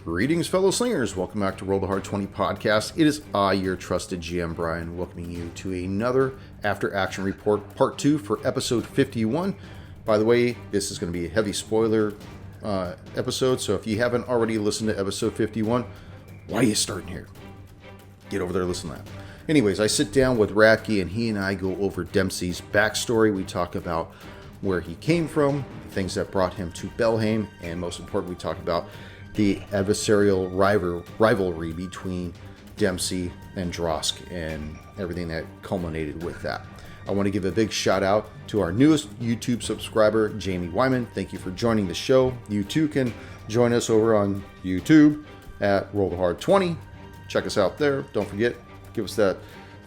Greetings, fellow slingers. Welcome back to Roll the Hard 20 podcast. It is I, your trusted GM, Brian, welcoming you to another After Action Report, Part 2 for episode 51. By the way, this is going to be a heavy spoiler episode, so if you haven't already listened to episode 51, why are you starting here? Get over there, listen to that. Anyways, I sit down with Ratke, and he and I go over Dempsey's backstory. We talk about where he came from, things that brought him to Belhaim, and most important, we talk about the adversarial rivalry between Dempsey and Drosk and everything that culminated with that. I want to give a big shout out to our newest YouTube subscriber, Jamie Wyman. Thank you for joining the show. You too can join us over on YouTube at Roll the Hard 20. Check us out there. Don't forget, give us that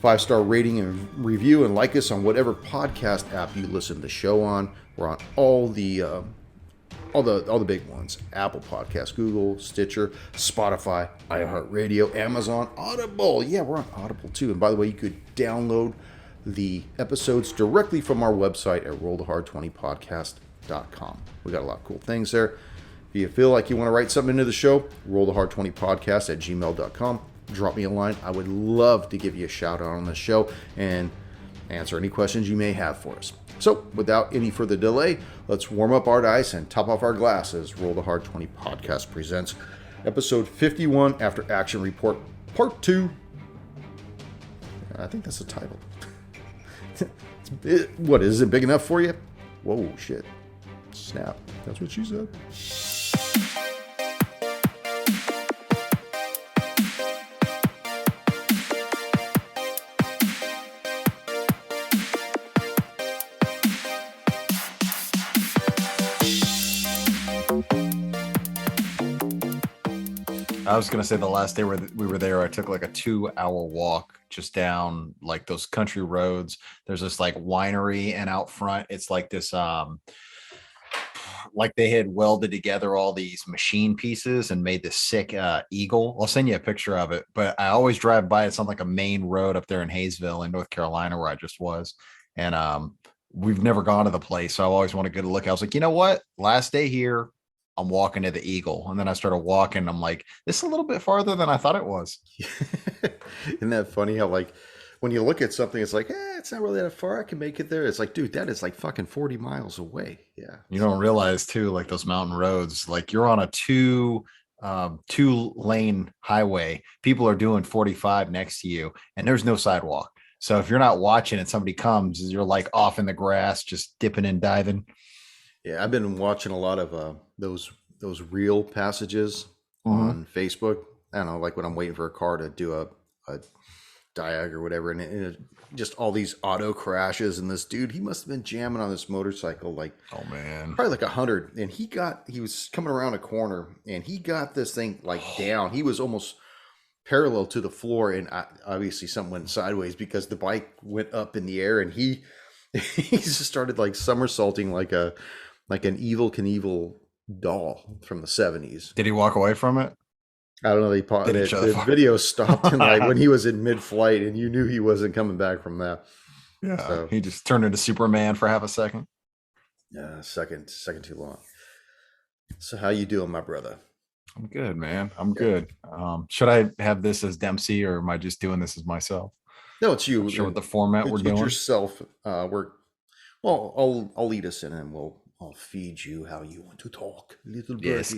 5-star rating and review, and like us on whatever podcast app you listen to the show on. We're on all the big ones: Apple Podcasts, Google, Stitcher, Spotify, iHeart Radio, Amazon, Audible. Yeah, we're on Audible too. And by the way, you could download the episodes directly from our website at rollthehard20podcast.com. We got a lot of cool things there. If you feel like you want to write something into the show, rollthehard20podcast@gmail.com. Drop me a line. I would love to give you a shout out on the show and answer any questions you may have for us. So, without any further delay, let's warm up our dice and top off our glasses. Roll the Hard 20 podcast presents episode 51 After Action Report, Part 2. I think that's the title. What, is it big enough for you? Whoa, shit. Snap. That's what she said. I was going to say the last day we were there, I took like a 2-hour walk just down like those country roads. There's this like winery, and out front, it's like this, like they had welded together all these machine pieces and made this sick eagle. I'll send you a picture of it, but I always drive by. It's on like a main road up there in Hayesville in North Carolina where I just was. And we've never gone to the place. So I always want to get a look. I was like, you know what? Last day here, I'm walking to the Eagle. And then I started walking. I'm like, this is a little bit farther than I thought it was. Isn't that funny how, like, when you look at something, it's like, it's not really that far. I can make it there. It's like, dude, that is like fucking 40 miles away. Yeah. You don't realize too, like those mountain roads, like you're on a two lane highway. People are doing 45 next to you, and there's no sidewalk. So if you're not watching and somebody comes, you're like off in the grass, just dipping and diving. Yeah, I've been watching a lot of those reel passages on Facebook. I don't know, like when I'm waiting for a car to do a diag or whatever, and it just all these auto crashes. And this dude, he must have been jamming on this motorcycle, like, oh man, probably like 100. And he was coming around a corner, and he got this thing like down. He was almost parallel to the floor, and obviously something went sideways because the bike went up in the air, and he just started like somersaulting like an Evel Knievel doll from the 70s. Did he walk away from it? I don't know. The video stopped and like when he was in mid-flight, and you knew he wasn't coming back from that. Yeah, so he just turned into Superman for half a second. Yeah, second too long. So how you doing, my brother? I'm good, man. I'm good. Should I have this as Dempsey, or am I just doing this as myself? No, it's you. I'm sure what the format we're doing. Yourself. I'll lead us in, and I'll feed you how you want to talk, little birdie. Yes.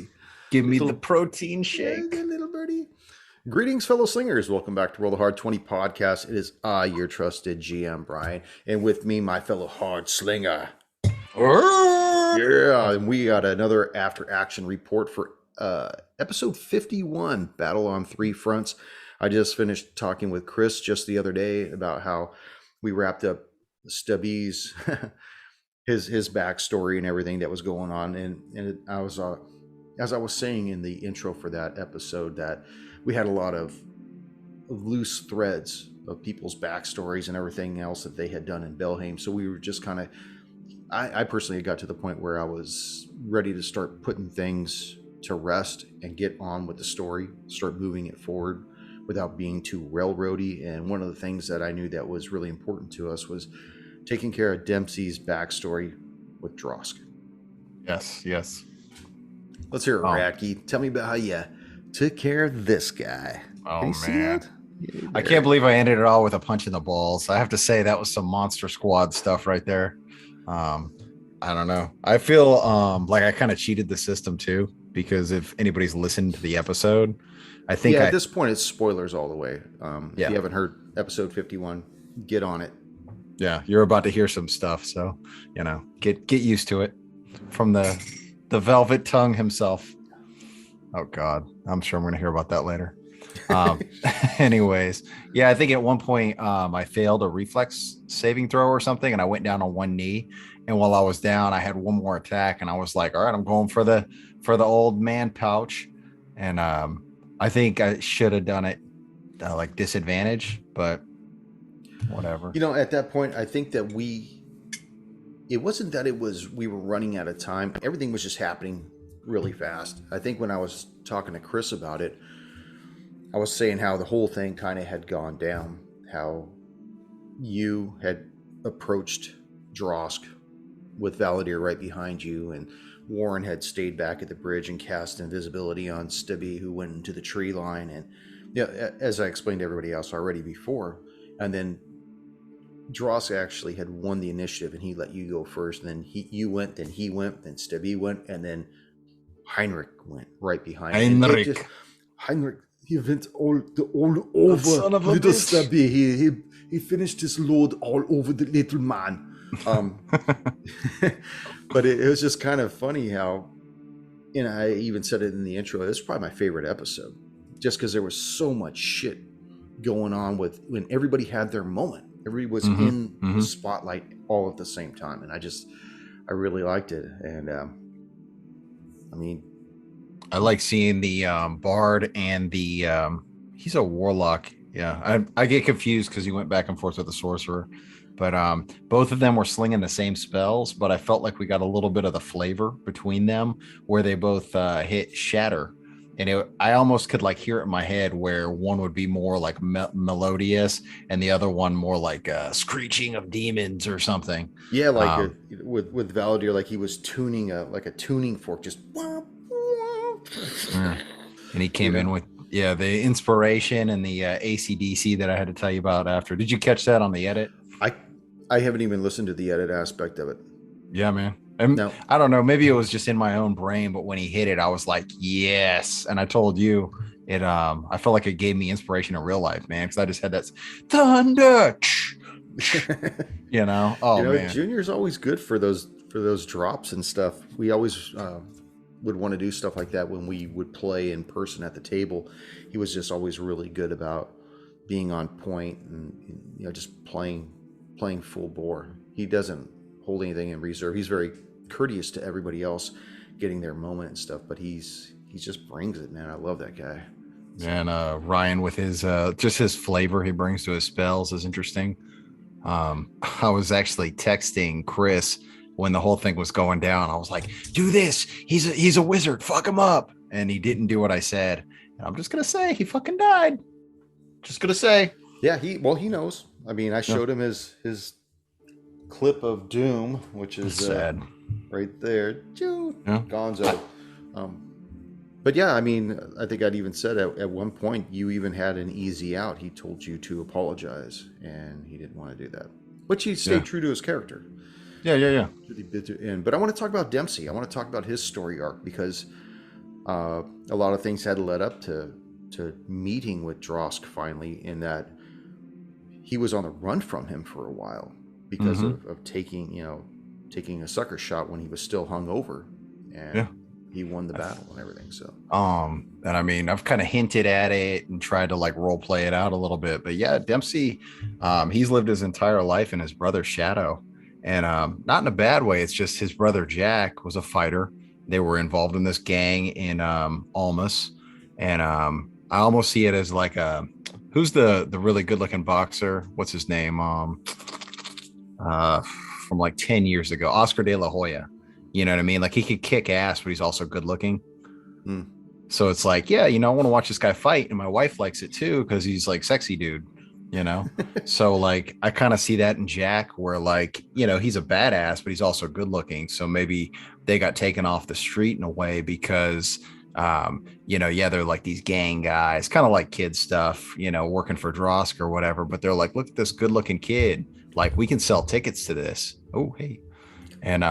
Give me the protein shake. Yeah, little birdie. Greetings, fellow slingers. Welcome back to Roll the Hard 20 podcast. It is I, your trusted GM, Brian, and with me, my fellow hard slinger. Yeah, and we got another after action report for episode 51, Battle on Three Fronts. I just finished talking with Chris just the other day about how we wrapped up Stubby's his backstory and everything that was going on, and I was as I was saying in the intro for that episode, that we had a lot of loose threads of people's backstories and everything else that they had done in Belhaim. So we were just kind of, I personally got to the point where I was ready to start putting things to rest and get on with the story, start moving it forward without being too railroady. And one of the things that I knew that was really important to us was taking care of Dempsey's backstory with Drosk. Yes. Let's hear it, Ratke. Tell me about how you took care of this guy. Oh, Can you see man. that? Yeah, I there. can't believe I ended it all with a punch in the balls. I have to say that was some Monster Squad stuff right there. Um, I don't know. I feel like I kind of cheated the system too, because if anybody's listened to the episode, I think Yeah, at I this point, it's spoilers all the way. If yeah, you haven't heard episode 51, get on it. yeah, you're about to hear some stuff, so get used to it from the Velvet Tongue himself. Oh God, I'm sure I'm going to hear about that later. Um, anyways, yeah, I think at one point I failed a reflex saving throw or something, and I went down on one knee. And while I was down, I had one more attack, and I was like, "All right, I'm going for the old man pouch." And I think I should have done it like disadvantage, but whatever. At that point, I think that it wasn't that we were running out of time. Everything was just happening really fast. I think when I was talking to Chris about it, I was saying how the whole thing kind of had gone down, how you had approached Drosk with Valadier right behind you, and Warren had stayed back at the bridge and cast invisibility on Stibby, who went into the tree line. And as I explained to everybody else already before, and then Drosk actually had won the initiative, and he let you go first. And then you went, then he went, then Stibby went, and then Heinrich went right behind. Heinrich, he went all over son of a little bitch. Stubby. He finished his load all over the little man. But it was just kind of funny how, and I even said it in the intro, it's probably my favorite episode, just because there was so much shit going on when everybody had their moment. Everybody was in the spotlight all at the same time, and I really liked it. And I mean, I like seeing the bard and the he's a warlock. Yeah, I get confused because he went back and forth with the sorcerer, but both of them were slinging the same spells. But I felt like we got a little bit of the flavor between them, where they both hit shatter, and I almost could like hear it in my head where one would be more like melodious and the other one more like screeching of demons or something. yeah, like with Valadier, like he was tuning a tuning fork, just. Yeah. And he came in with the inspiration and the AC/DC that I had to tell you about after. Did you catch that on the edit? I haven't even listened to the edit aspect of it. Yeah, man. No. I don't know. Maybe it was just in my own brain, but when he hit it, I was like, yes. And I told you it. I felt like it gave me inspiration in real life, man, because I just had that thunder. Oh man. Junior's always good for those drops and stuff. We always would want to do stuff like that when we would play in person at the table. He was just always really good about being on point and just playing full bore. He doesn't hold anything in reserve. He's very courteous to everybody else getting their moment and stuff, but he just brings it, man. I love that guy. And Ryan with his just his flavor he brings to his spells is interesting. I was actually texting Chris when the whole thing was going down. I was like, do this. He's a wizard. Fuck him up. And he didn't do what I said. And I'm just going to say he fucking died. Just going to say. Yeah, he knows. I mean, I showed him his clip of Doom, which is sad. Right there. Gonzo. But yeah, I mean, I think I'd even said at one point you even had an easy out. He told you to apologize, and he didn't want to do that. But he stayed true to his character. Yeah. But I want to talk about Dempsey. I want to talk about his story arc, because a lot of things had led up to meeting with Drosk finally, in that he was on the run from him for a while because of taking a sucker shot when he was still hungover, and he won the battle and everything. So and I mean, I've kind of hinted at it and tried to like role play it out a little bit, but yeah, Dempsey, he's lived his entire life in his brother's shadow, and not in a bad way. It's just his brother Jack was a fighter. They were involved in this gang in Almas, and I almost see it as like who's the really good looking boxer? What's his name? From like 10 years ago, Oscar De La Hoya. You know what I mean? Like he could kick ass, but he's also good looking. So it's like, I want to watch this guy fight, and my wife likes it too because he's like sexy dude. So like I kind of see that in Jack, where like he's a badass, but he's also good looking. So maybe they got taken off the street in a way because Yeah, they're like these gang guys, kind of like kid stuff, working for Drosk or whatever, but they're like, look at this good looking kid. Like, we can sell tickets to this. Oh, hey. And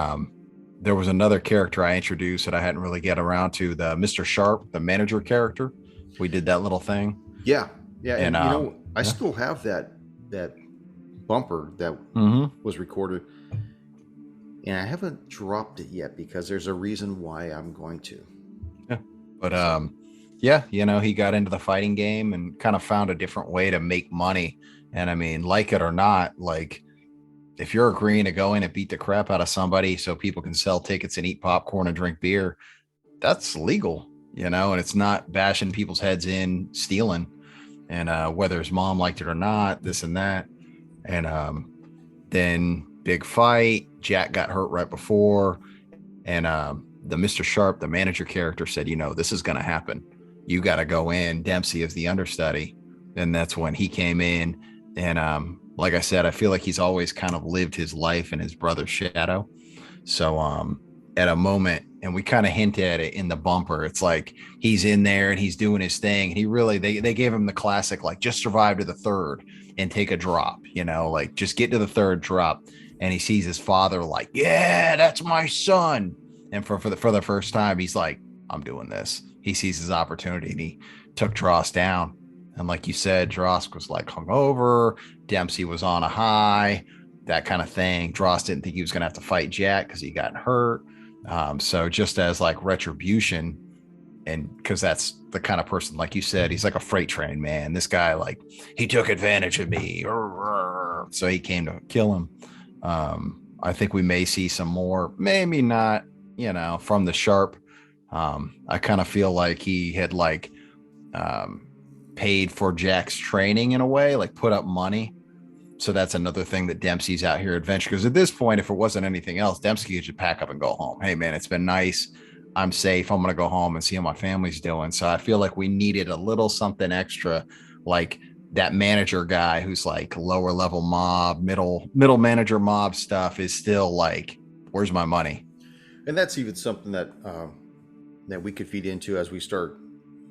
there was another character I introduced that I hadn't really get around to, the Mr. Sharp, the manager character. We did that little thing. Yeah, yeah, And and I yeah. still have that bumper that Mm-hmm. was recorded, and I haven't dropped it yet because there's a reason why I'm going to. Yeah. But So yeah, he got into the fighting game and kind of found a different way to make money. And I mean, like it or not, like if you're agreeing to go in and beat the crap out of somebody so people can sell tickets and eat popcorn and drink beer, that's legal, and it's not bashing people's heads in, stealing. And whether his mom liked it or not, this and that. And then big fight. Jack got hurt right before. And the Mr. Sharp, the manager character, said, this is going to happen. You got to go in. Dempsey is the understudy. And that's when he came in. And like I said, I feel like he's always kind of lived his life in his brother's shadow. So at a moment, and we kind of hint at it in the bumper, it's like he's in there and he's doing his thing. And he really, they gave him the classic, like, just survive to the third and take a drop, like just get to the third drop. And he sees his father like, yeah, that's my son. And for the first time, he's like, I'm doing this. He sees his opportunity and he took Dross down. And like you said, Dross was like hungover. Dempsey was on a high, that kind of thing. Dross didn't think he was going to have to fight Jack because he got hurt. So just as like retribution, and because that's the kind of person, like you said, he's like a freight train, man. This guy, like, he took advantage of me. So he came to kill him. I think we may see some more, maybe not, from the Sharp. I kind of feel like he had like paid for Jack's training in a way, like put up money. So that's another thing that Dempsey's out here adventure. Because at this point, if it wasn't anything else, Dempsey could just pack up and go home. Hey, man, it's been nice. I'm safe. I'm going to go home and see how my family's doing. So I feel like we needed a little something extra, like that manager guy who's like lower level mob, middle manager mob stuff is still like, where's my money? and that's even something that we could feed into as we start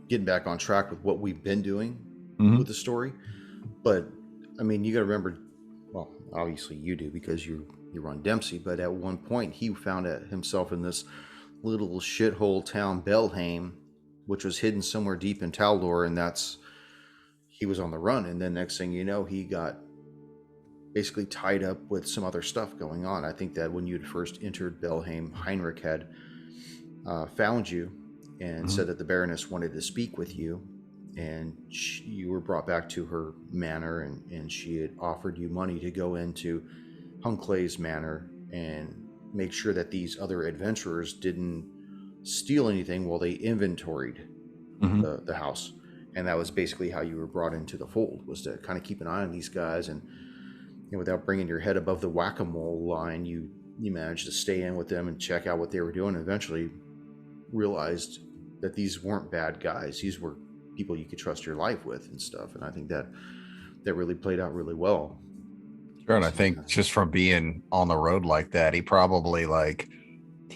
getting back on track with what we've been doing Mm-hmm. with the story. But I mean, you got to remember, well, obviously you do because you run Dempsey, but at one point he found himself in this little shithole town, Belhaim, which was hidden somewhere deep in Taldor, and he was on the run. And then next thing you know, he got basically tied up with some other stuff going on. I think that when you'd first entered Belhaim, Heinrich had found you and said that the Baroness wanted to speak with you, and you were brought back to her manor, and she had offered you money to go into Hunclay's manor and make sure that these other adventurers didn't steal anything while they inventoried the house. And that was basically how you were brought into the fold, was to kind of keep an eye on these guys, and without bringing your head above the whack-a-mole line, you managed to stay in with them and check out what they were doing, and eventually realized that these weren't bad guys. These were people you could trust your life with and stuff. And I think that really played out really well. Sure. And I think just from being on the road like that, he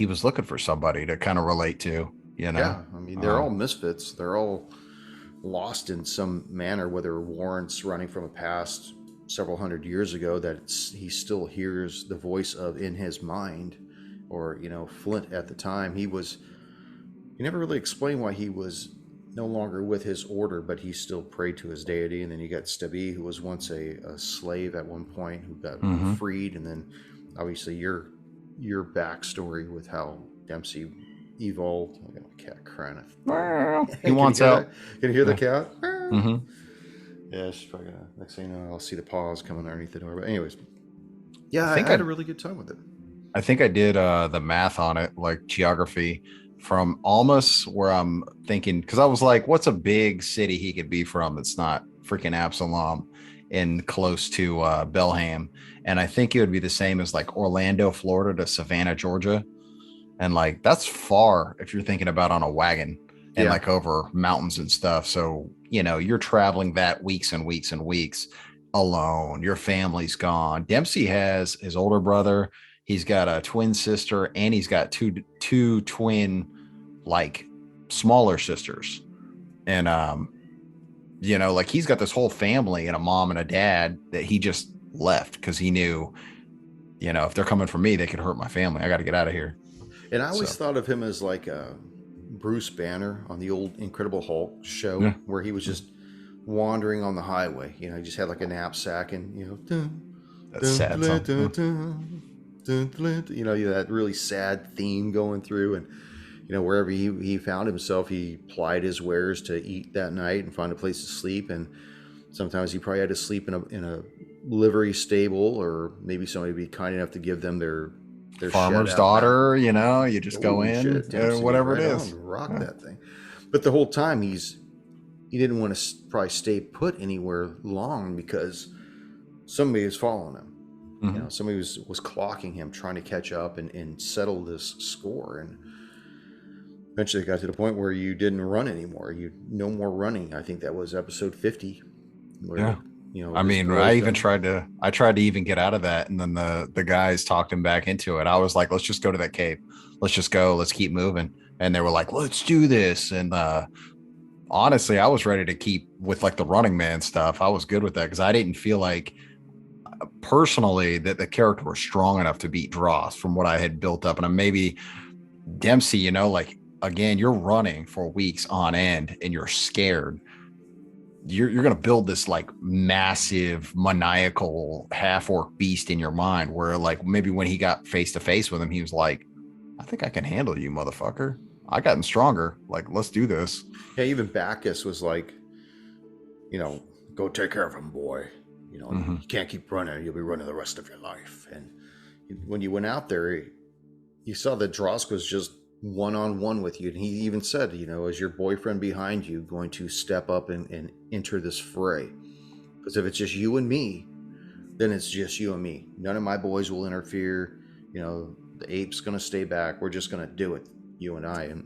was looking for somebody to kind of relate to, Yeah, I mean, they're all misfits. They're all lost in some manner, whether Warrant's running from a past several hundred years ago that he still hears the voice of in his mind, or Flint at the time, he never really explained why he was no longer with his order, but he still prayed to his deity. And then you got Stubby, who was once a slave at one point, who got freed. And then obviously your backstory with how Dempsey evolved. I got a cat crying. He wants out. Can you hear the cat? Mm-hmm. Yeah, she's probably gonna, next thing you know, I'll see the paws coming underneath the door. But anyways, yeah, I had a really good time with it. I think I did the math on it, like geography, from Almas, where I'm thinking, because I was like, what's a big city he could be from that's not freaking Absalom and close to Belhaim? And I think it would be the same as like Orlando, Florida to Savannah, Georgia. And like, that's far if you're thinking about on a wagon and like over mountains and stuff. So, you're traveling that weeks and weeks and weeks alone. Your family's gone. Dempsey has his older brother. He's got a twin sister, and he's got two twin, like, smaller sisters. And, like he's got this whole family and a mom and a dad that he just left because he knew, if they're coming for me, they could hurt my family. I got to get out of here. And I So, always thought of him as like Bruce Banner on the old Incredible Hulk show, yeah, where he was just wandering on the highway. He just had like a knapsack and that's sad. Song. that really sad theme going through, and wherever he found himself, he plied his wares to eat that night and find a place to sleep. And sometimes he probably had to sleep in a livery stable, or maybe somebody would be kind enough to give them their Farmer's shed out daughter, you just go in, shit, Dempsey, whatever right it is. on, rock that thing. But the whole time he didn't want to probably stay put anywhere long because somebody was following him. Mm-hmm. Somebody was clocking him, trying to catch up and settle this score. And eventually it got to the point where you didn't run anymore. No more running. I think that was episode 50. Where, I mean, I tried to even get out of that. And then the guys talked him back into it. I was like, let's just go to that cave. Let's just go. Let's keep moving. And they were like, let's do this. And honestly, I was ready to keep with like the Running Man stuff. I was good with that because I didn't feel like personally that the character was strong enough to beat Dross from what I had built up. And maybe Dempsey, like, again, you're running for weeks on end and you're scared. You're going to build this like massive maniacal half-orc beast in your mind where like maybe when he got face to face with him, he was like, I think I can handle you, motherfucker. I gotten stronger. Like, let's do this. Yeah, even Bacchus was like, go take care of him, boy. You can't keep running. You'll be running the rest of your life. And when you went out there, you saw that Drosk was just one-on-one with you. And he even said, is your boyfriend behind you going to step up and enter this fray? Because if it's just you and me, then it's just you and me. None of my boys will interfere. The ape's going to stay back. We're just going to do it, you and I. And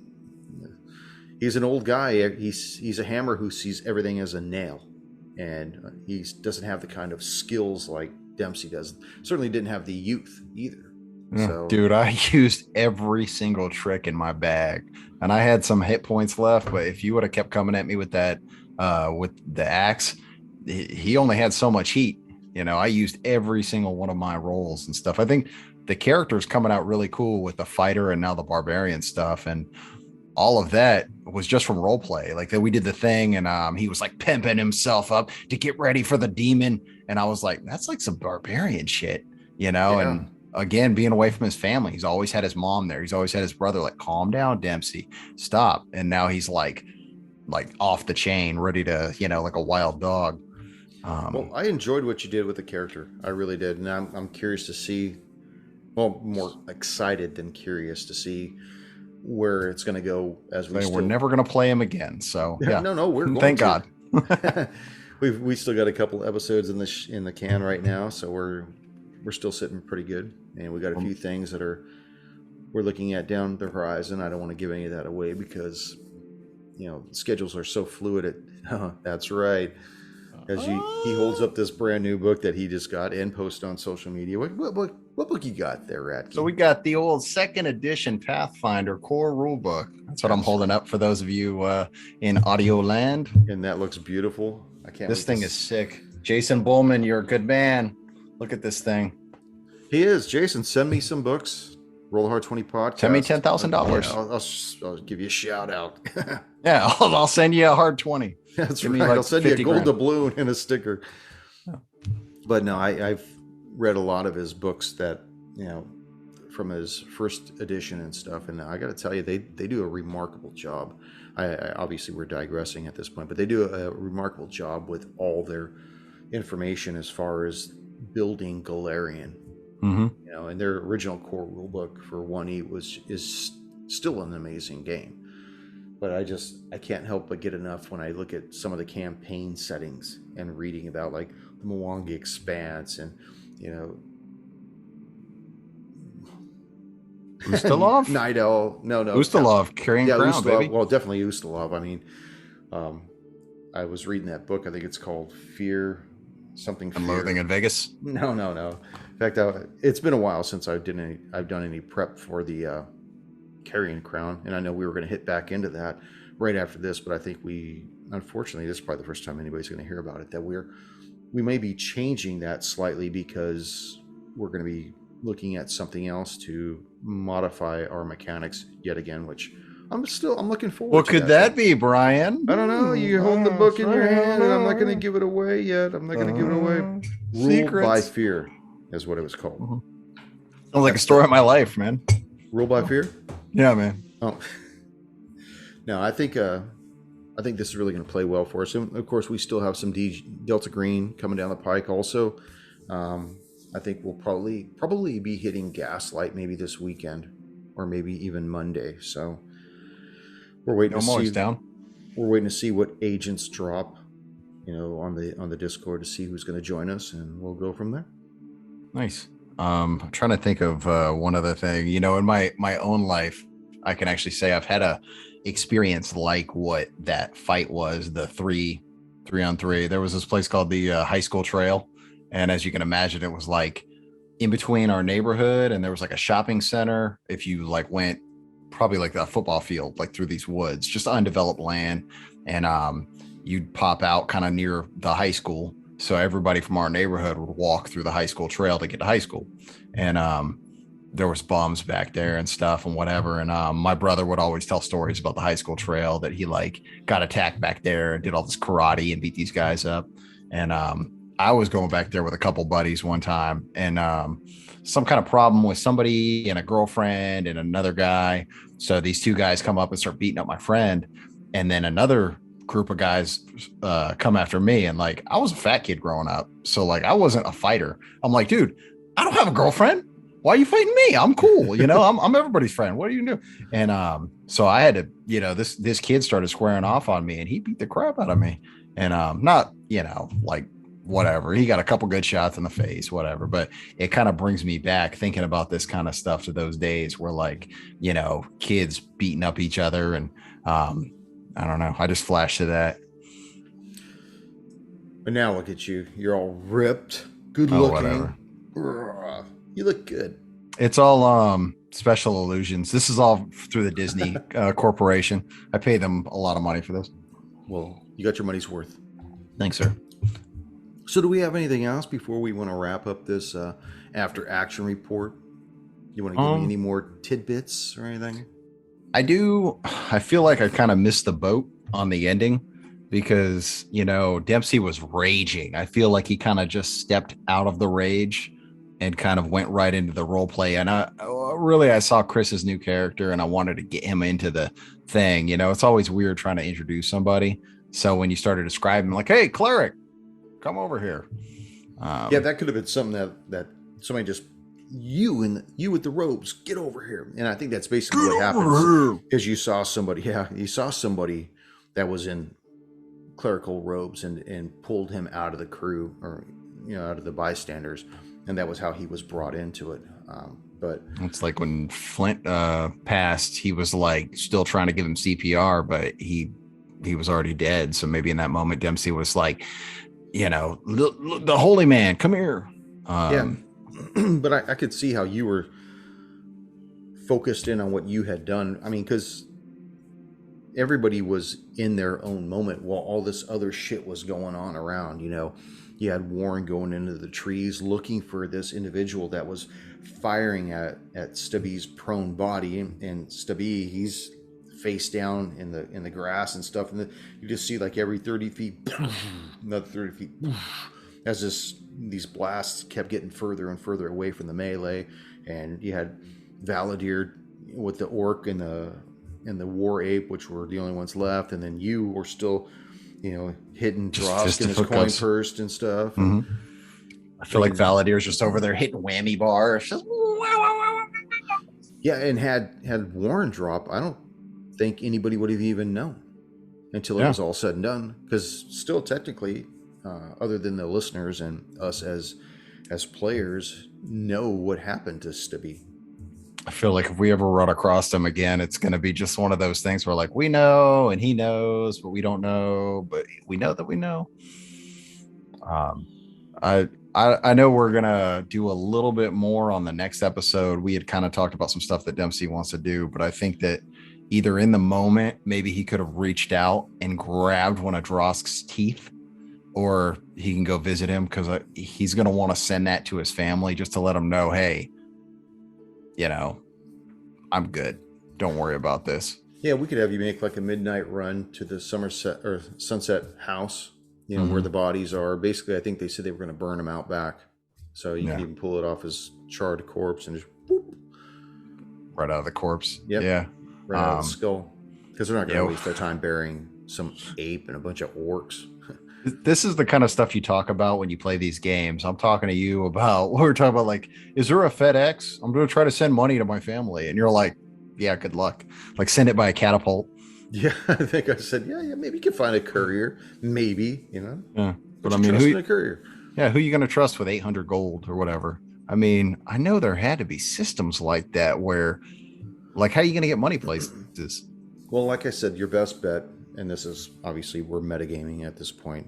he's an old guy. He's a hammer who sees everything as a nail. And he doesn't have the kind of skills like Dempsey does. Certainly didn't have the youth either. So, dude, I used every single trick in my bag, and I had some hit points left. But if you would have kept coming at me with that, with the axe, he only had so much heat. I used every single one of my rolls and stuff. I think the character's coming out really cool with the fighter and now the barbarian stuff, and all of that was just from role play. Like that, we did the thing, and he was like pimping himself up to get ready for the demon, and I was like, that's like some barbarian shit, Yeah. And again, being away from his family, he's always had his mom there. He's always had his brother. Like, calm down, Dempsey, stop. And now he's like off the chain, ready to, like a wild dog. Well, I enjoyed what you did with the character. I really did, and I'm curious to see. Well, more excited than curious to see where it's going to go as we're never going to play him again. So yeah, no, we're going thank to. God. we still got a couple episodes in the can right now, so we're still sitting pretty good, and we got a few things that we're looking at down the horizon. I don't want to give any of that away because schedules are so fluid. That's right. As he holds up this brand new book that he just got and posted on social media. What book you got there, Ratke? So we got the old 2nd edition Pathfinder core rulebook. That's what I'm holding up for those of you in audio land. And that looks beautiful. I can't. This thing is sick. Jason Bullman, you're a good man. Look at this thing. He is. Jason, send me some books. Roll the Hard 20 podcast. Send me $10,000. I'll give you a shout out. Yeah, I'll send you a hard 20. That's right. I'll send you a gold doubloon and a sticker. Oh. But no, I've read a lot of his books that, from his first edition and stuff. And I got to tell you, they do a remarkable job. I obviously we're digressing at this point, but they do a remarkable job with all their information as far as building Galarian. Mm-hmm. And their original core rulebook for 1E is still an amazing game. But I can't help but get enough when I look at some of the campaign settings and reading about like the Mwangi Expanse and Ustalov? Night Owl. No. Ustalov, Carrying Crown, Ustalov, baby. Well, definitely Ustalov. I mean, I was reading that book. I think it's called Fear something. And Loathing in Vegas? No. In fact, it's been a while since I've done any prep for the carrying crown. And I know we were going to hit back into that right after this, but I think unfortunately, this is probably the first time anybody's going to hear about it, that we may be changing that slightly because we're going to be looking at something else to modify our mechanics yet again, which I'm looking forward What to. could that be, Brian? I don't know. You're holding the book in your hand, and I'm not going to give it away yet. I'm not going to give it away. Ruled by Fear is what it was called. Sounds like a story of my life, man. Ruled by Fear? Yeah, man. Oh. No, I think this is really going to play well for us. And of course, we still have some Delta Green coming down the pike also. I think we'll probably be hitting Gaslight maybe this weekend or maybe even Monday. So we're waiting to see. We're waiting to see what agents drop, on the Discord to see who's going to join us, and we'll go from there. Nice. I'm trying to think of one other thing. In my own life, I can actually say I've had a experience like what that fight was, the 3-on-3. There was this place called the High School Trail, and as you can imagine, it was like in between our neighborhood, and there was like a shopping center. If you went probably like a football field, like through these woods, just undeveloped land, and you'd pop out kind of near the high school. So everybody from our neighborhood would walk through the high school trail to get to high school. And there was bums back there and stuff and whatever. And my brother would always tell stories about the high school trail that he got attacked back there and did all this karate and beat these guys up. And I was going back there with a couple buddies one time, and some kind of problem with somebody and a girlfriend and another guy. So these two guys come up and start beating up my friend. And then another group of guys come after me, and I was a fat kid growing up, so I wasn't a fighter. I'm like, dude, I don't have a girlfriend, why are you fighting me? I'm cool, I'm everybody's friend, what are you doing? And so I had to, this kid started squaring off on me, and he beat the crap out of me. And not whatever, he got a couple good shots in the face, whatever, but it kind of brings me back thinking about this kind of stuff to those days where kids beating up each other. And I don't know. I just flashed to that. But now look at you. You're all ripped. Good looking. You look good. It's all special illusions. This is all through the Disney Corporation. I pay them a lot of money for this. Well, you got your money's worth. Thanks, sir. So do we have anything else before we want to wrap up this after action report? You want to give me any more tidbits or anything? I do. I feel like I kind of missed the boat on the ending because, Dempsey was raging. I feel like he kind of just stepped out of the rage and kind of went right into the role play. And I saw Chris's new character, and I wanted to get him into the thing. It's always weird trying to introduce somebody. So when you started describing, hey, cleric, come over here. Yeah, that could have been something that somebody just, you with the robes, get over here. And I think that's basically what happened. Is you saw somebody that was in clerical robes and pulled him out of the crew, or out of the bystanders, and that was how he was brought into it. But it's like when Flint passed, he was still trying to give him CPR, but he was already dead. So maybe in that moment, Dempsey was like, the holy man, come here. Yeah. But I could see how you were focused in on what you had done. I mean, because everybody was in their own moment while all this other shit was going on around. You had Warren going into the trees looking for this individual that was firing at Stubby's prone body, and Stubby, he's face down in the grass and stuff, and you just see every 30 feet, another 30 feet, as these blasts kept getting further and further away from the melee. And you had Valadir with the orc and the war ape, which were the only ones left, and then you were still hitting Drosk in his coin purse and stuff. Mm-hmm. I feel like Valadir's just over there hitting whammy bar. It's just yeah. And had Warren drop, I don't think anybody would have even known until it was all said and done, because still technically, other than the listeners and us as players, know what happened to Stubby. I feel like if we ever run across him again, it's going to be just one of those things where we know and he knows, but we don't know, but we know that we know. I know we're gonna do a little bit more on the next episode. We had kind of talked about some stuff that Dempsey wants to do, but I think that either in the moment, maybe he could have reached out and grabbed one of Drosk's teeth, or he can go visit him because he's gonna want to send that to his family just to let them know, hey, you know, I'm good. Don't worry about this. Yeah, we could have you make like a midnight run to the Somerset or Sunset House, where Mm-hmm. the bodies are. Basically, I think they said they were going to burn them out back. So you Yeah, can even pull it off his charred corpse and just, right out of the corpse. yep, Yeah. right out of the skull. Because they're not going to Yeah. waste their time burying some ape and a bunch of orcs. This is the kind of stuff you talk about when you play these games. I'm talking to you about what we're talking about. Like, is there a FedEx? I'm going to try to send money to my family. And you're like, yeah, good luck. Like, send it by a catapult. Yeah, I think I said, yeah, maybe you can find a courier. Maybe, Yeah. But But I you mean, trust in a courier. who you going to trust with 800 gold or whatever? I mean, I know there had to be systems like that where, like, how are you going to get money places? Well, like I said, your best bet, and this is obviously we're metagaming at this point,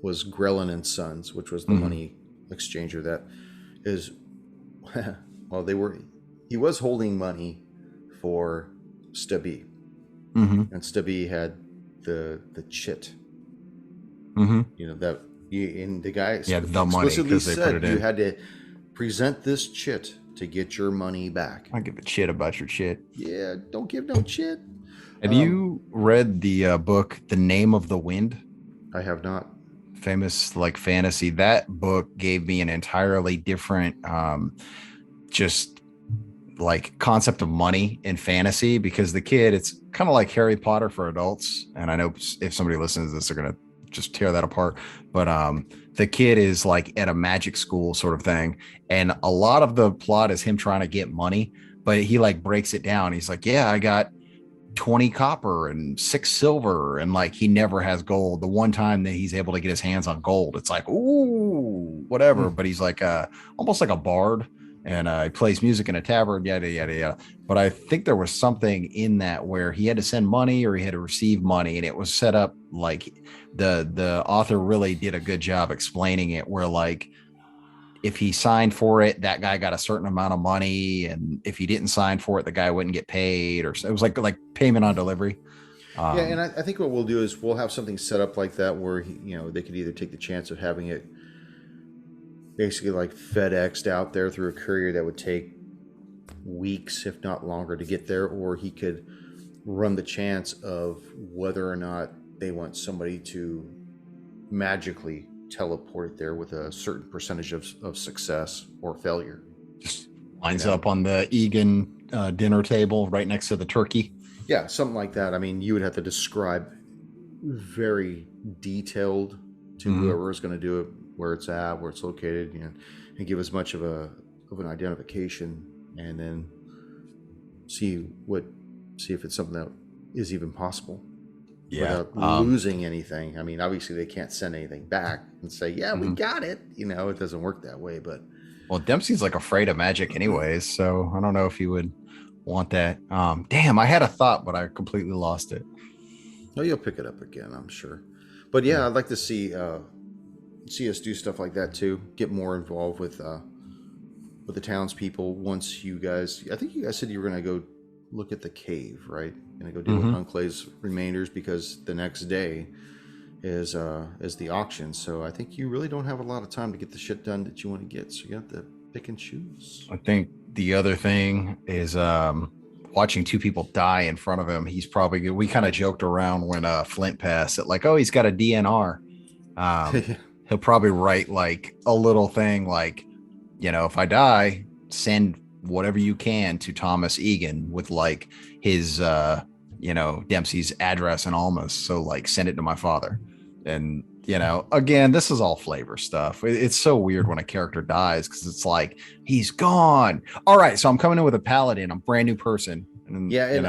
was Grellin and Sons, which was the money exchanger that is, well, he was holding money for Stubby, and Stubby had the chit, that and the guy Yeah, the money, explicitly 'cause they put said it you in. had to present this chit to get your money back. I don't give a shit about your shit. Yeah, don't give no shit. Have you read the book, The Name of the Wind? I have not. Famous like fantasy. That book gave me an entirely different just like concept of money in fantasy, because the kid, it's kind of like Harry Potter for adults. And I know if somebody listens to this, they're gonna just tear that apart. But the kid is like at a magic school sort of thing. And a lot of the plot is him trying to get money, but he like breaks it down. He's like, yeah, I got 20 copper and 6 silver, and like he never has gold. The one time that he's able to get his hands on gold, it's like, ooh, whatever. But he's like almost like a bard, and he plays music in a tavern, yada yada yada. But I think there was something in that where he had to send money or he had to receive money, and it was set up like the author really did a good job explaining it, where like if he signed for it, that guy got a certain amount of money, and if he didn't sign for it, the guy wouldn't get paid, or it was like payment on delivery. Yeah, and I think what we'll do is we'll have something set up like that where they could either take the chance of having it basically like FedExed out there through a courier that would take weeks, if not longer, to get there, or he could run the chance of whether or not they want somebody to magically teleport it there with a certain percentage of success or failure. Just lines up on the Egan dinner table right next to the turkey. Yeah, something like that. I mean, you would have to describe very detailed to whoever is going to do it, where it's at, where it's located, and give as much of an identification, and then see if it's something that is even possible. Yeah. Without losing anything. I mean, obviously they can't send anything back and say, yeah, we got it. It doesn't work that way, but. Well, Dempsey's like afraid of magic anyways, so I don't know if he would want that. Damn, I had a thought, but I completely lost it. Oh, you'll pick it up again, I'm sure. But yeah, I'd like to see us do stuff like that too. Get more involved with the townspeople once you guys, I think you guys said you were going to go look at the cave, right? Going to go deal with Hunclay's remainders, because the next day is the auction. So I think you really don't have a lot of time to get the shit done that you want to get. So you have to pick and choose. I think the other thing is watching two people die in front of him. He's probably good. We kind of joked around when Flint passed it, like, oh, he's got a DNR. He'll probably write like a little thing like, if I die, send whatever you can to Thomas Egan with like his Dempsey's address and Almas, so like send it to my father. And again, this is all flavor stuff. It's so weird when a character dies, because it's like, he's gone. All right, so I'm coming in with a paladin, I'm a brand new person. And, yeah, and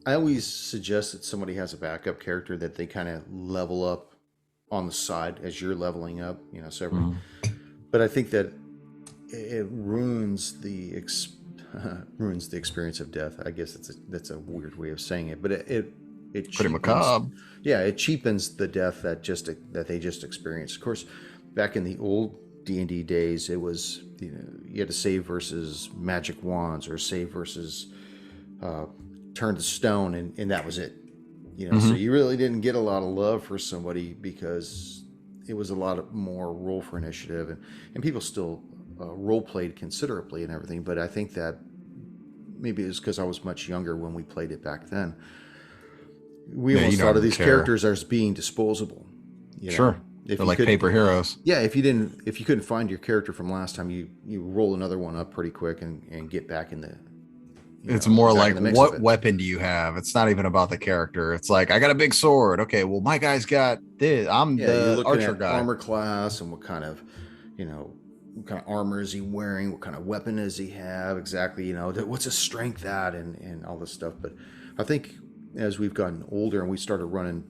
I always suggest that somebody has a backup character that they kind of level up on the side as you're leveling up, so but I think that it ruins the experience of death. I guess that's a weird way of saying it, but it pretty macabre. Yeah, it cheapens the death that they just experienced. Of course, back in the old D&D days, it was, you had to save versus magic wands or save versus turn to stone, and that was it. So you really didn't get a lot of love for somebody because it was a lot more roll for initiative, and people still role played considerably and everything. But I think that maybe it was because I was much younger when we played it back then. We Yeah, almost you don't thought of even these care. characters as being disposable. Sure. If They're you like could, paper heroes. yeah, if you couldn't find your character from last time, you roll another one up pretty quick and get back in the, It's more back in like, the mix of what it. weapon do you have? It's not even about the character. It's like, I got a big sword. Okay, well, my guy's got this. I'm Yeah, you're the looking archer at guy. armor class and what kind of armor is he wearing? What kind of weapon does he have? Exactly, what's his strength at, and all this stuff. But I think as we've gotten older and we started running,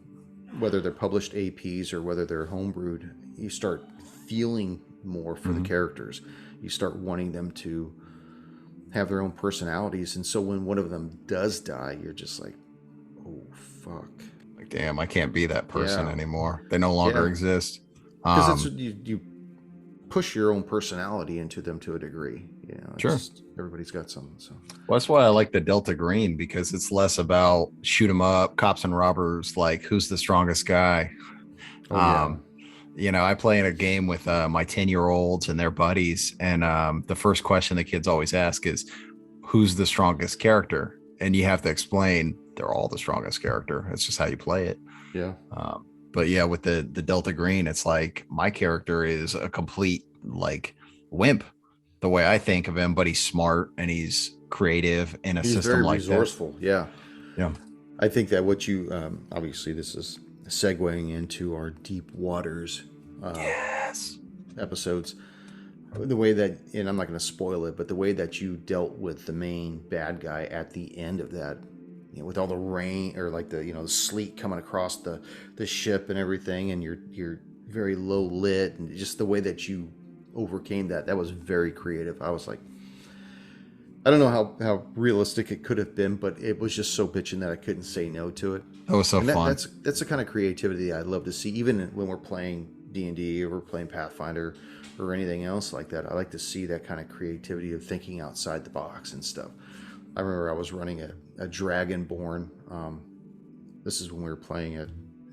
whether they're published APs or whether they're homebrewed, you start feeling more for the characters. You start wanting them to have their own personalities. And so when one of them does die, you're just like, oh, fuck. Like, damn, I can't be that person Yeah. anymore. They no longer Yeah. exist. Because it's you push your own personality into them to a degree. Sure. Everybody's got some. So Well, that's why I like the Delta Green, because it's less about shoot 'em up, cops and robbers, like who's the strongest guy. oh yeah. I play in a game with my 10-year-olds and their buddies. And the first question the kids always ask is, who's the strongest character? And you have to explain they're all the strongest character. It's just how you play it. Yeah. But yeah, with the Delta Green, it's like my character is a complete like wimp the way I think of him, but he's smart and he's creative in a He's system very like resourceful. Yeah. that. Yeah. I think that what you obviously this is segueing into our deep waters Yes. episodes. The way that, and I'm not going to spoil it, but the way that you dealt with the main bad guy at the end of that, with all the rain or like the sleet coming across the ship and everything, and you're very low lit, and just the way that you overcame that was very creative. I was like, I don't know how realistic it could have been, but it was just so bitchin' that I couldn't say no to it. That was so And fun. that's the kind of creativity I love to see, even when we're playing D&D or we're playing Pathfinder or anything else like that. I like to see that kind of creativity of thinking outside the box and stuff. I remember I was running a Dragonborn. This is when we were playing it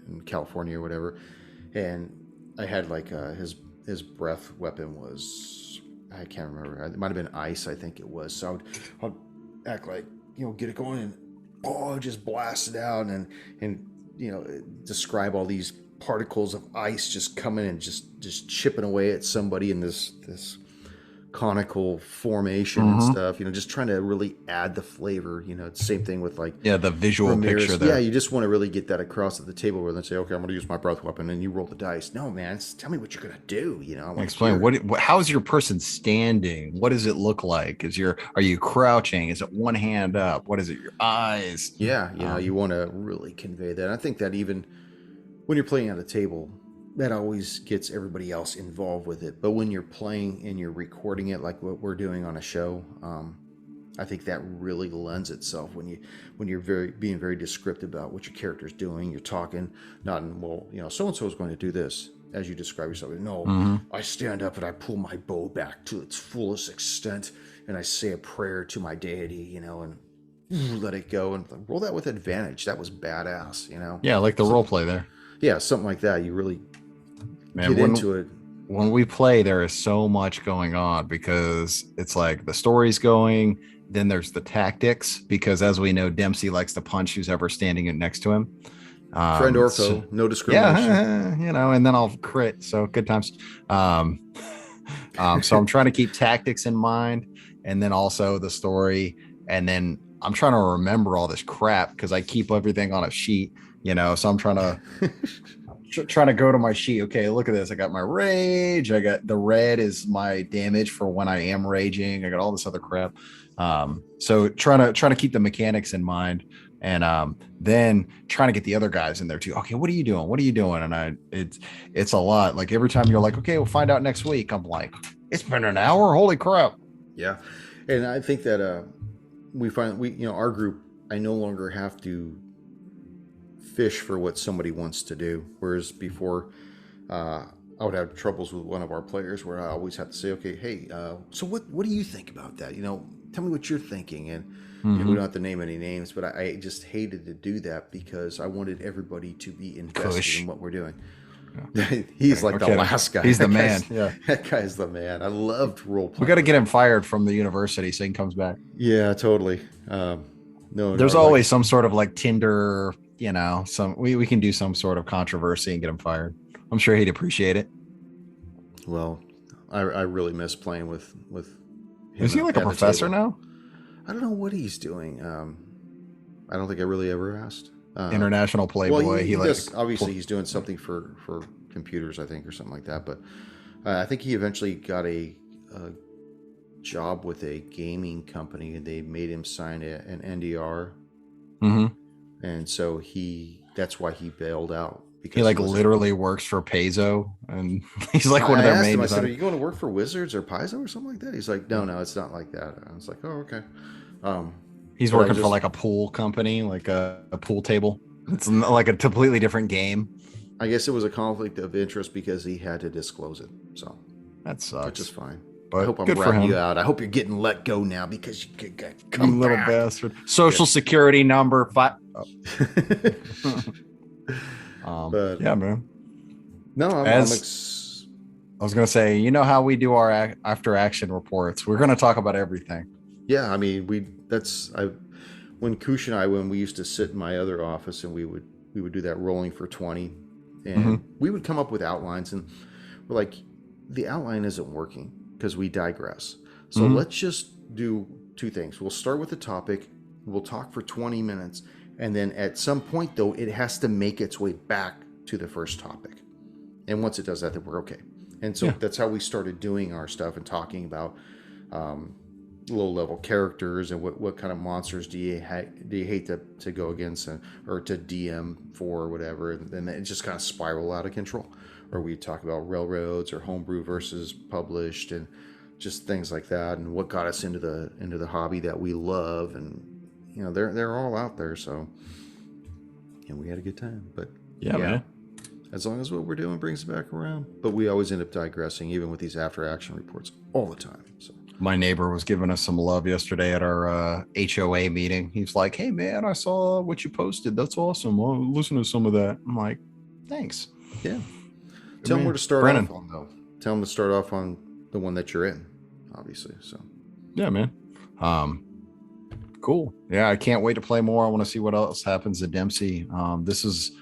in California or whatever, and I had like his breath weapon was, I can't remember. It might have been ice, I think it was. So I'd act like, get it going and just blast it out and describe all these particles of ice just coming and just chipping away at somebody in this conical formation and stuff. Just trying to really add the flavor. Same thing with like The visual Ramirez. picture there. Yeah, you just want to really get that across at the table where they say, okay, I'm going to use my breath weapon, and you roll the dice. No, man, tell me what you're going to do. I want to Explain how's your person standing? What does it look like? Are you crouching? Is it one hand up? What is it? Your eyes? Yeah, you want to really convey that. I think that even when you're playing at a table, that always gets everybody else involved with it. But when you're playing and you're recording it, like what we're doing on a show, I think that really lends itself when you're being very descriptive about what your character's doing. You're talking, not in, so and so is going to do this as you describe yourself. No, I stand up and I pull my bow back to its fullest extent, and I say a prayer to my deity, and let it go and roll that with advantage. That was badass, Yeah, like the role play there. Yeah, something like that. You really Man, get into it. when we play, there is so much going on because it's like the story's going, then there's the tactics, because as we know, Dempsey likes to punch who's ever standing next to him. Friend or foe, no discrimination. Yeah, and then I'll crit. So good times. So I'm trying to keep tactics in mind, and then also the story, and then I'm trying to remember all this crap because I keep everything on a sheet, So I'm trying to go to my sheet. Okay, look at this. I got my rage. I got the red is my damage for when I am raging. I got all this other crap. So trying to keep the mechanics in mind, and then trying to get the other guys in there too. Okay, what are you doing? What are you doing? And it's a lot. Like every time you're like, okay, we'll find out next week. I'm like, it's been an hour. Holy crap. Yeah, and I think that we find our group. I no longer have to fish for what somebody wants to do, whereas before I would have troubles with one of our players where I always have to say, okay, hey, so what do you think about that? Tell me what you're thinking. And we don't have to name any names, but I just hated to do that because I wanted everybody to be invested Kush. in what we're doing. Yeah. He's like Okay. the last guy. He's the man. Yeah. That guy's the man. I loved role playing. We got to get him fired from the university so he comes back. Yeah, totally. No, There's I always some sort of like Tinder, we can do some sort of controversy and get him fired. I'm sure he'd appreciate it. Well, I really miss playing with him. Is he like a professor now? I don't know what he's doing. I don't think I really ever asked. International Playboy. Well, he obviously he's doing something for computers, I think, or something like that. But I think he eventually got a job with a gaming company, and they made him sign an NDR. And so that's why he bailed out. Because he literally works for Paizo, and he's like one of their main. I said, "Are you going to work for Wizards or Paizo or something like that?" He's like, "No, it's not like that." I was like, "Oh, okay." He's working for like a pool company, like a pool table. It's like a completely different game. I guess it was a conflict of interest because he had to disclose it. So that sucks. Which is fine. But I hope I'm ratting you out. I hope you're getting let go now because you come little back. Bastard. Social security number 5. But yeah, man. No, I was gonna say, you know how we do our after action reports. We're gonna talk about everything. Yeah, I mean, when Kush and I, when we used to sit in my other office and we would do that rolling for 20, and we would come up with outlines, and we're like, the outline isn't working because we digress. So let's just do two things. We'll start with the topic. We'll talk for 20 minutes. And then at some point, though, it has to make its way back to the first topic. And once it does that, then we're okay. And so that's how we started doing our stuff and talking about low-level characters and what kind of monsters do you hate to go against or to DM for or whatever. And then it just kind of spiral out of control. Or we talk about railroads or homebrew versus published and just things like that. And what got us into the hobby that we love. And they're all out there, so we had a good time. But yeah, man. As long as what we're doing brings it back around. But we always end up digressing, even with these after action reports all the time. So my neighbor was giving us some love yesterday at our HOA meeting. He's like, "Hey man, I saw what you posted. That's awesome. I'll listen to some of that." I'm like, "Thanks." Yeah. Tell them where to start off on, though. Tell them to start off on the one that you're in, obviously. So yeah, man. Cool. Yeah, I can't wait to play more. I want to see what else happens at Dempsey. This is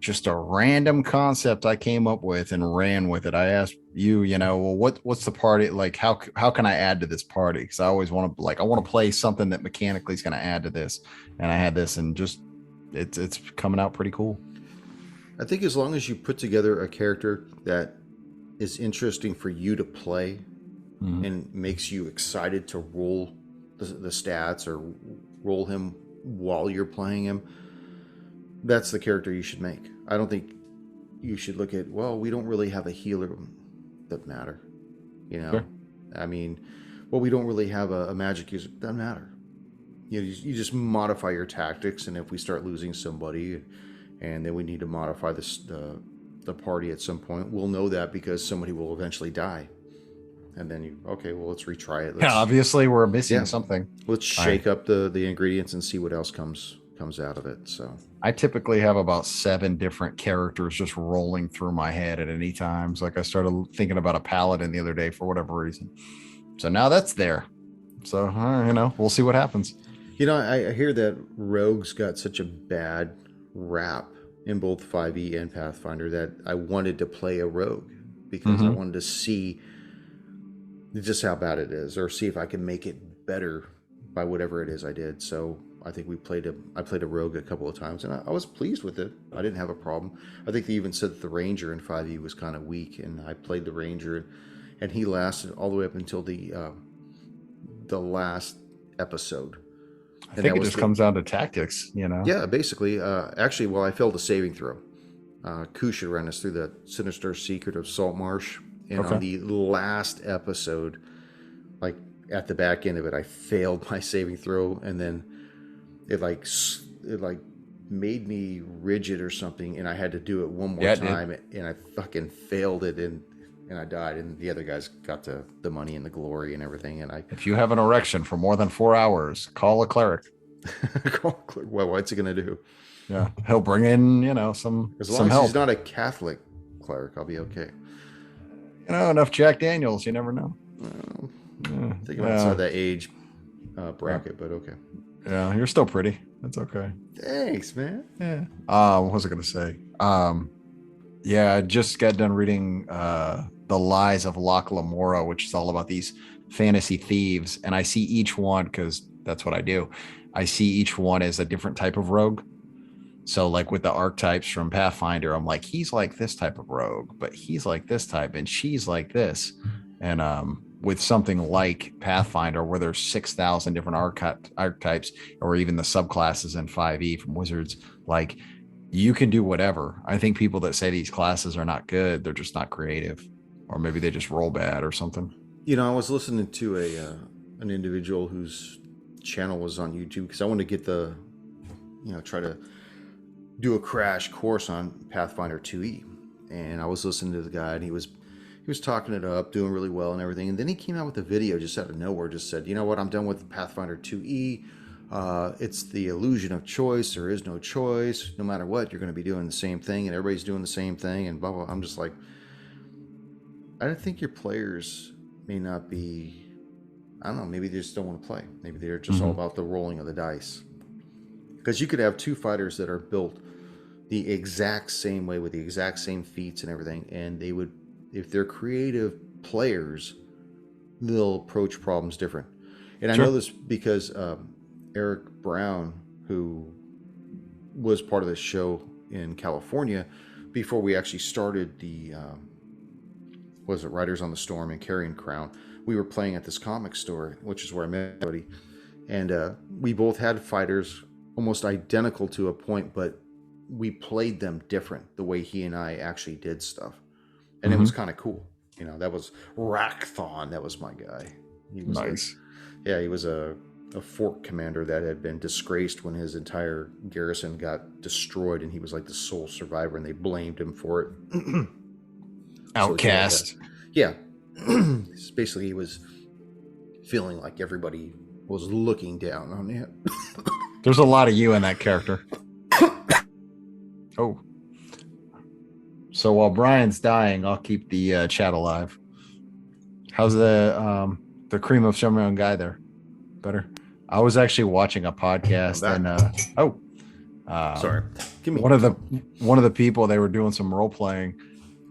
just a random concept I came up with and ran with it. I asked you, well, what's the party like? How can I add to this party? Because I always want to play something that mechanically is going to add to this. And I had this, and just it's coming out pretty cool. I think as long as you put together a character that is interesting for you to play and makes you excited to roll the stats or roll him while you're playing him, that's the character you should make. I don't think you should look at, well, we don't really have a healer that matter. Sure. I mean, well, we don't really have a magic user. Doesn't matter. You just modify your tactics, and if we start losing somebody and then we need to modify the party at some point, we'll know that because somebody will eventually die. And then let's retry it. Obviously we're missing something. Let's shake up the ingredients and see what else comes out of it. So I typically have about 7 different characters just rolling through my head at any time. So I started thinking about a paladin the other day for whatever reason. So now that's there. So we'll see what happens. I hear that rogues got such a bad rap in both 5e and Pathfinder that I wanted to play a rogue because I wanted to see just how bad it is, or see if I can make it better by whatever it is I did. So I think I played a rogue a couple of times, and I was pleased with it. I didn't have a problem. I think they even said that the ranger in 5e was kind of weak, and I played the ranger, and he lasted all the way up until the last episode. I think it just comes down to tactics, Yeah, basically. Actually, I failed a saving throw. Kush ran us through the Sinister Secret of Salt Marsh. And on the last episode, like at the back end of it, I failed my saving throw, and then it made me rigid or something, and I had to do it one more Yeah, time, and I fucking failed it, and I died, and the other guys got the money and the glory and everything, and I if you have an erection for more than 4 hours, call a cleric. well, what's he gonna do? Yeah, he'll bring in, As long some as help. he's not a Catholic cleric, I'll be okay. Enough Jack Daniels, you never know. I think I'm outside that age bracket, but okay. Yeah, you're still pretty. That's okay. Thanks, man. Yeah. What was I gonna say? Yeah, I just got done reading The Lies of Locke Lamora, which is all about these fantasy thieves, and I see each one, because that's what I do. I see each one as a different type of rogue. So, like with the archetypes from Pathfinder, I'm like, he's like this type of rogue, but he's like this type, and she's like this. And with something like Pathfinder, where there's 6,000 different archetypes, or even the subclasses in 5e from Wizards, like you can do whatever. I think people that say these classes are not good, they're just not creative, or maybe they just roll bad or something. I was listening to an individual whose channel was on YouTube because I wanted to get try to do a crash course on Pathfinder 2e, and I was listening to the guy, and he was talking it up, doing really well and everything, and then he came out with a video just out of nowhere, just said, you know what, I'm done with Pathfinder 2e. It's the illusion of choice. There is no choice. No matter what, you're going to be doing the same thing, and everybody's doing the same thing, and blah blah. I'm just like, I don't think your players may not be. I don't know. Maybe they just don't want to play. Maybe they're just all about the rolling of the dice. Because you could have two fighters that are built the exact same way with the exact same feats and everything, and they would, if they're creative players, they'll approach problems different. And Sure. I know this because Eric Brown, who was part of the show in California before we actually started the Riders on the Storm and Carrion Crown, we were playing at this comic store, which is where I met everybody, and we both had fighters almost identical to a point, but we played them different the way he and I actually did stuff, and it was kind of cool. That was Rackthon. That was my guy. He was Nice. he was a fort commander that had been disgraced when his entire garrison got destroyed, and he was like the sole survivor, and they blamed him for it. Outcast. Yeah. Basically, he was feeling like everybody was looking down on him. There's a lot of you in that character. Oh. So while Brian's dying, I'll keep the chat alive. How's the cream of some young guy there? Better. I was actually watching a podcast, and sorry, give me one of the people, they were doing some role playing,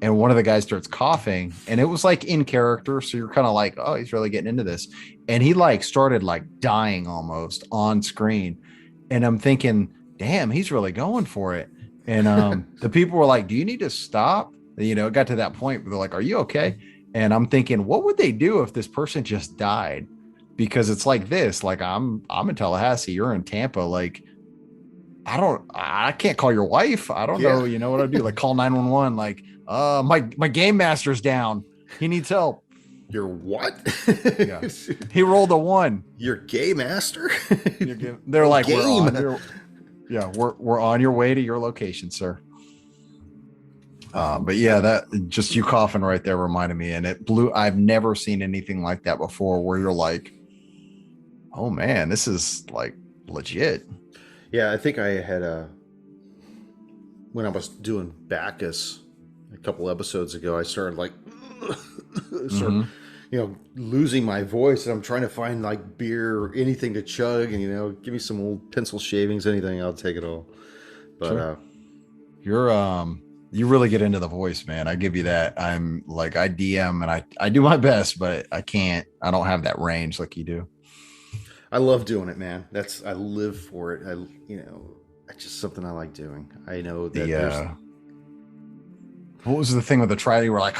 and one of the guys starts coughing, and it was like in character, so you're kind of like, oh, he's really getting into this, and he like started like dying almost on screen, and I'm thinking, damn, he's really going for it. And the people were like, do you need to stop? It got to that point where they're like, are you okay? And I'm thinking, what would they do if this person just died? Because it's like this, like I'm in Tallahassee, you're in Tampa, like I can't call your wife. I don't know. You know what I do? Like call 911. Like, my game master's down. He needs help. Your what? Yeah. He rolled a 1. Your gay master? They're like, we're on your way to your location, sir. But yeah, that just you coughing right there reminded me, and it blew. I've never seen anything like that before, where you're like, oh man, this is like legit. Yeah, I think I had when I was doing Bacchus a couple episodes ago, I started like losing my voice, and I'm trying to find like beer or anything to chug, and give me some old pencil shavings, anything, I'll take it all. But sure. You really get into the voice, man. I give you that. I'm like, I DM and I do my best, but I don't have that range like you do. I love doing it, man. I live for it. It's just something I like doing. I know that what was the thing with the trident? You were like,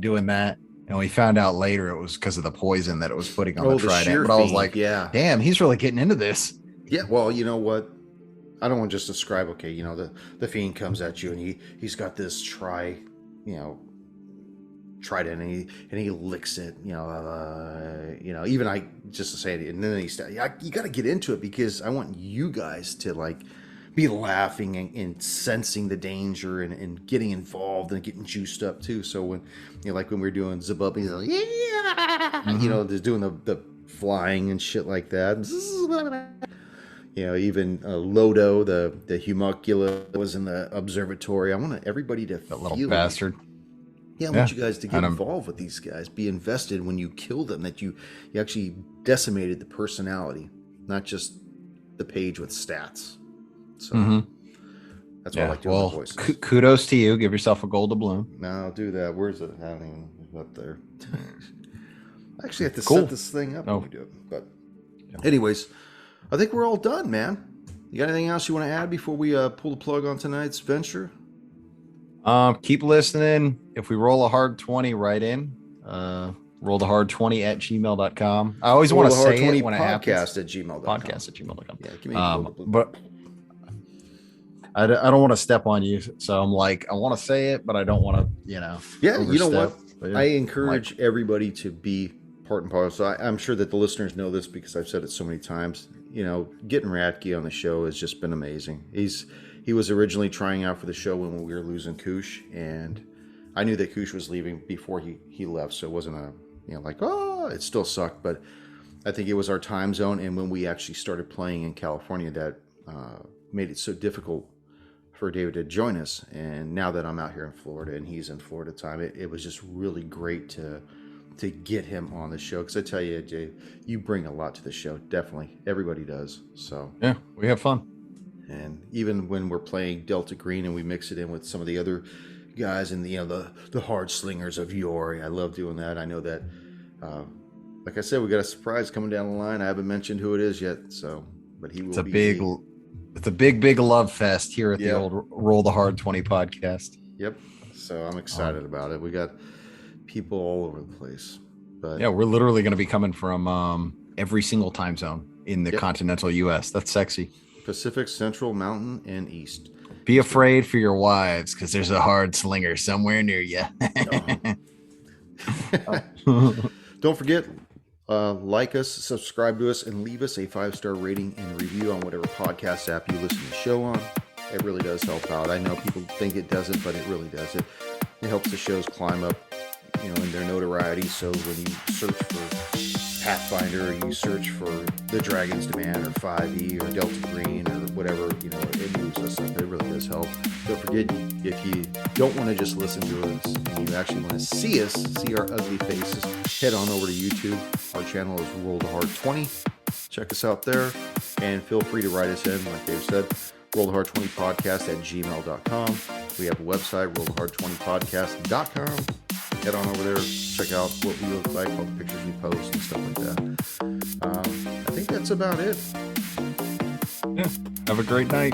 doing that. And we found out later it was because of the poison that it was putting on the trident. But I was like, damn, he's really getting into this. Yeah. Well, you know what? I don't want to just describe, the fiend comes at you, and he's got this trident, and he licks it, even I, just to say it, and then you got to get into it, because I want you guys to like be laughing and sensing the danger and getting involved and getting juiced up too. So when like when we were doing Zabub, he's like, yeah, just doing the flying and shit like that. Even Lodo, the homuncula was in the observatory. I want everybody to that little bastard. Yeah, I want you guys to get involved with these guys. Be invested when you kill them, that you actually decimated the personality, not just the page with stats. So that's what I like doing with voices. Kudos to you. Give yourself a gold doubloon. No, I'll do that. Where's it? I don't even up there. I actually have to set this thing up when we do it. But anyways, I think we're all done, man. You got anything else you want to add before we pull the plug on tonight's venture? Keep listening. If we roll a hard 20, right in. rollthehard20@gmail.com. I always want to say it when it happens. Podcast@gmail.com. Podcast@gmail.com. Yeah, give me but I don't want to step on you, so I'm like, I want to say it, but I don't want to, Yeah, you know what? I encourage everybody to be part and parcel. So I'm sure that the listeners know this because I've said it so many times. Getting Ratke on the show has just been amazing. He was originally trying out for the show when we were losing Koosh, and I knew that Koosh was leaving before he left, so it wasn't it still sucked, but I think it was our time zone, and when we actually started playing in California, that made it so difficult for David to join us. And now that I'm out here in Florida and he's in Florida time, it was just really great to get him on the show, because I tell you, Jay, you bring a lot to the show. Definitely, everybody does. So yeah, we have fun. And even when we're playing Delta Green and we mix it in with some of the other guys and the hard slingers of yore, I love doing that. I know that, like I said, we got a surprise coming down the line. I haven't mentioned who it is yet, but he will. It's a big love fest here at the old Roll the Hard 20 podcast. Yep. So I'm excited about it. We got people all over the place. But yeah, we're literally going to be coming from every single time zone in the continental U.S. That's sexy. Pacific, Central, Mountain, and East. Be afraid for your wives, because there's a hard slinger somewhere near you. Don't forget, like us, subscribe to us, and leave us a 5-star rating and review on whatever podcast app you listen to the show on. It really does help out. I know people think it doesn't, but it really does. It helps the shows climb up, in their notoriety. So when you search for Pathfinder, or you search for the Dragon's Demand or 5e or Delta Green or whatever, it moves us up. It really does help. Don't forget, if you don't want to just listen to us and you actually want to see us, see our ugly faces, head on over to YouTube. Our channel is Roll the Hard 20. Check us out there, and feel free to write us in, like Dave said, rollthehard20podcast@gmail.com. We have a website, rollthehard20podcast.com. Head on over there, check out what we look like, all the pictures we post and stuff like that. I think that's about it. Yeah. Have a great night.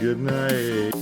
Good night.